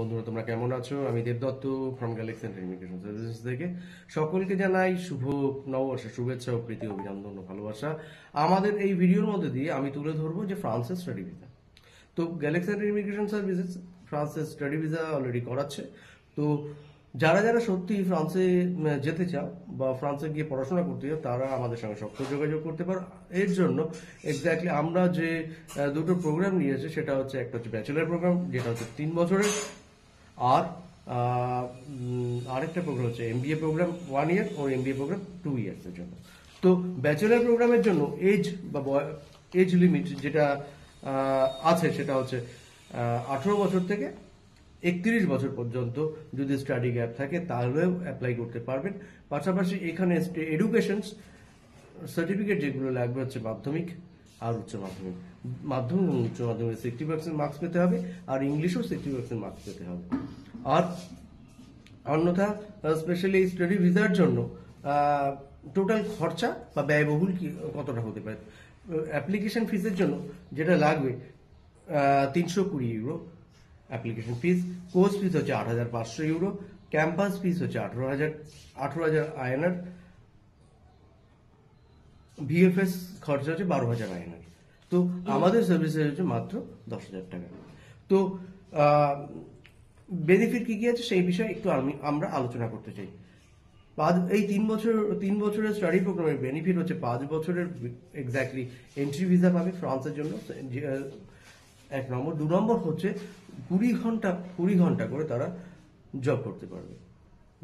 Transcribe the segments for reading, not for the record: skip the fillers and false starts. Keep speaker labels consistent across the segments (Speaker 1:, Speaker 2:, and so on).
Speaker 1: বন্ধুরা তোমরা কেমন আছো? আমি Debdutta from Galaxy immigration services থেকে সকলকে জানাই শুভ নববর্ষের শুভেচ্ছা ও প্রীতি অভিনন্দন ও ভালোবাসা। আমাদের এই ভিডিওর মধ্যে দিয়ে আমি তুলে ধরবো যে ফ্রান্সের স্টাডি ভিসা। তো গ্যালাক্সি ইমিগ্রেশন সার্ভিসেস ফ্রান্সের স্টাডি ভিসা অলরেডি করাচ্ছে। তো যারা যারা সত্যি ফ্রান্সে যেতে চাও বা ফ্রান্সে গিয়ে পড়াশোনা করতে চাও তারা আমাদের সঙ্গে শক্ত যোগাযোগ করতে পারো। এর জন্য এক্স্যাক্টলি আমরা যে দুটো প্রোগ্রাম নিয়েছি সেটা হচ্ছে একটা হচ্ছে ব্যাচেলার প্রোগ্রাম যেটা হচ্ছে 3 বছরের, আর আরেকটা প্রোগ্রাম হচ্ছে এমবিএ প্রোগ্রাম 1 ইয়ার ও এমবিএ প্রোগ্রাম 2 ইয়ার্সের জন্য। তো ব্যাচেলার প্রোগ্রামের জন্য এজ লিমিট যেটা আছে সেটা হচ্ছে 18 বছর থেকে 31 বছর পর্যন্ত যদি স্টাডি গ্যাপ থাকে তাহলেও অ্যাপ্লাই করতে পারবেন। পাশাপাশি এখানে এডুকেশন সার্টিফিকেট যেগুলো লাগবে হচ্ছে মাধ্যমিক আর উচ্চ মাধ্যমিক। মাধ্যমিক এবং উচ্চ মাধ্যমিক 60% মার্কস পেতে হবে, আর ইংলিশও 60% মার্কস পেতে হবে। আর অন্যথা স্পেশালি স্টাডি ভিসার জন্য টোটাল খরচা বা ব্যয়বহুল কতটা হতে পারে। অ্যাপ্লিকেশন ফিসের জন্য যেটা লাগবে 320 euro application fees, course fees হচ্ছে 8,500 ইউরো, ক্যাম্পাস ফিস হচ্ছে 18,000 আইএনআর, ভিএফএস খরচা হচ্ছে 12,000 আইএনআর। তো আমাদের সার্ভিসেস হচ্ছে মাত্র 10,000 টাকা। তো বেনিফিট কি কি আছে সেই বিষয়ে একটু আমরা আলোচনা করতে চাই। এই 3 বছরের স্টাডি প্রোগ্রামের বেনিফিট হচ্ছে 5 বছরের এক্স্যাক্টলি এন্ট্রি ভিসা পাবে ফ্রান্সের জন্য, 1 নম্বর। 2 নম্বর হচ্ছে 20 ঘন্টা করে তারা জব করতে পারবে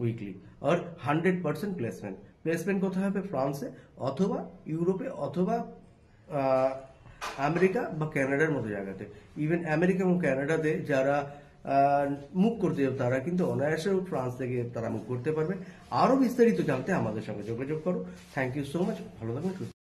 Speaker 1: উইকলি, আর 100% প্লেসমেন্ট কোথায় হবে? ফ্রান্সে অথবা ইউরোপে অথবা আমেরিকা বা কানাডার মতো জায়গাতে। ইভেন আমেরিকা এবং কানাডাতে যারা মুভ করতে যাবে তারা কিন্তু অনায়াসে ফ্রান্স থেকে তারা মুভ করতে পারবে। আরো বিস্তারিত জানতে আমাদের সঙ্গে যোগাযোগ করো। থ্যাংক ইউ সো মাচ, ভালো থাকবেন।